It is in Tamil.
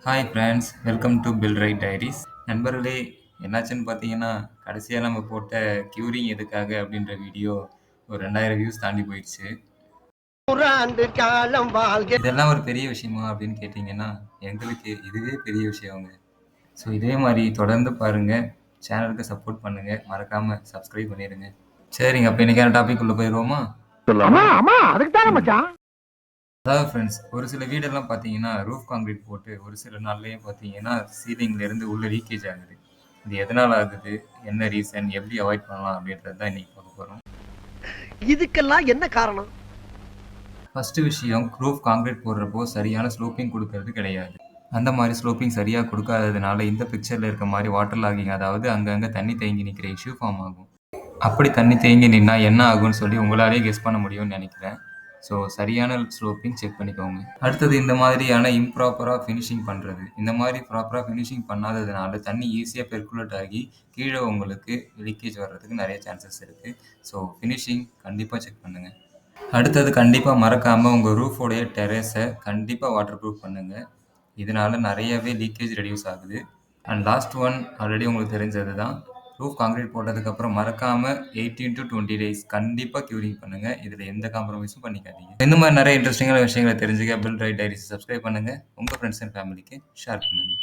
Hi friends, welcome to bill right diaries. நண்பர்களே, என்னாச்சுன்னு பார்த்தீங்கன்னா, கடைசியா நம்ம போட்ட க்யூரிங் எதுக்காக அப்படின்ற வீடியோ ஒரு 2000 வியூஸ் தாண்டி போயிடுச்சு. நூறாண்டு காலம் வாழ்க. இதெல்லாம் ஒரு பெரிய விஷயமா அப்படின்னு கேட்டிங்கன்னா, எங்களுக்கு இதுவே பெரிய விஷயங்க. ஸோ இதே மாதிரி தொடர்ந்து பாருங்க, சேனலுக்கு சப்போர்ட் பண்ணுங்க, மறக்காம சப்ஸ்கிரைப் பண்ணிடுங்க. சரிங்க, அப்போ இன்னைக்கான டாபிக் உள்ள போயிடுவோமா? அதுக்கு தானே மச்சான். அதாவது ஃப்ரெண்ட்ஸ், ஒரு சில வீடெல்லாம் பார்த்தீங்கன்னா ரூஃப் காங்கிரீட் போட்டு ஒரு சில நாள்லயே பார்த்தீங்கன்னா சீலிங்ல இருந்து உள்ள லீக்கேஜ் ஆகுது. இது எதனால ஆகுது, என்ன ரீசன், எப்படி அவாய்ட் பண்ணலாம் அப்படின்றது தான் இன்னைக்கு பார்க்க போறோம். இதுக்கெல்லாம் என்ன காரணம்? ஃபர்ஸ்ட் விஷயம், ரூஃப் காங்கிரீட் போடுறப்போ சரியான ஸ்லோப்பிங் கொடுக்கறது கிடையாது. அந்த மாதிரி ஸ்லோப்பிங் சரியாக கொடுக்காததுனால இந்த பிக்சர்ல இருக்க மாதிரி வாட்டர் லாகிங், அதாவது அங்கங்க தண்ணி தேங்கி நிற்கிற இஷ்யூ ஃபார்ம் ஆகும். அப்படி தண்ணி தேங்கி நின்னா என்ன ஆகும்னு சொல்லி உங்களாலே கெஸ் பண்ண முடியும்னு நினைக்கிறேன். ஸோ சரியான ஸ்லோப்பிங் செக் பண்ணிக்கோங்க. அடுத்தது, இந்த மாதிரியான இம்ப்ராப்பராக ஃபினிஷிங் பண்ணுறது. இந்த மாதிரி ப்ராப்பராக ஃபினிஷிங் பண்ணாததுனால தண்ணி ஈஸியாக பெர்குலேட் ஆகி கீழே உங்களுக்கு லீக்கேஜ் வர்றதுக்கு நிறைய சான்சஸ் இருக்குது. ஸோ ஃபினிஷிங் கண்டிப்பாக செக் பண்ணுங்கள். அடுத்தது, கண்டிப்பாக மறக்காமல் உங்கள் ரூஃபோடைய டெரஸை கண்டிப்பாக வாட்டர் ப்ரூஃப் பண்ணுங்கள். இதனால நிறையவே லீக்கேஜ் ரெடியூஸ் ஆகுது. அண்ட் லாஸ்ட் ஒன், ஆல்ரெடி உங்களுக்கு தெரிஞ்சது தான், ரூஃப் காங்கிரீட் போட்டதுக்கப்புறம் மறக்காமல் 18 to 20 days கண்டிப்பாக க்யூரிங் பண்ணுங்கள். இதில் எந்த காம்ப்ரமைஸும் பண்ணிக்காதீங்க. இந்த மாதிரி நிறைய இன்ட்ரெஸ்டிங்கான விஷயங்களை தெரிஞ்சுக்க பில் ரைட் டைரிஸ் சப்ஸ்கிரைப் பண்ணுங்கள். உங்கள் ஃப்ரெண்ட்ஸ் அண்ட் ஃபேமிலிக்கு ஷேர் பண்ணுங்கள்.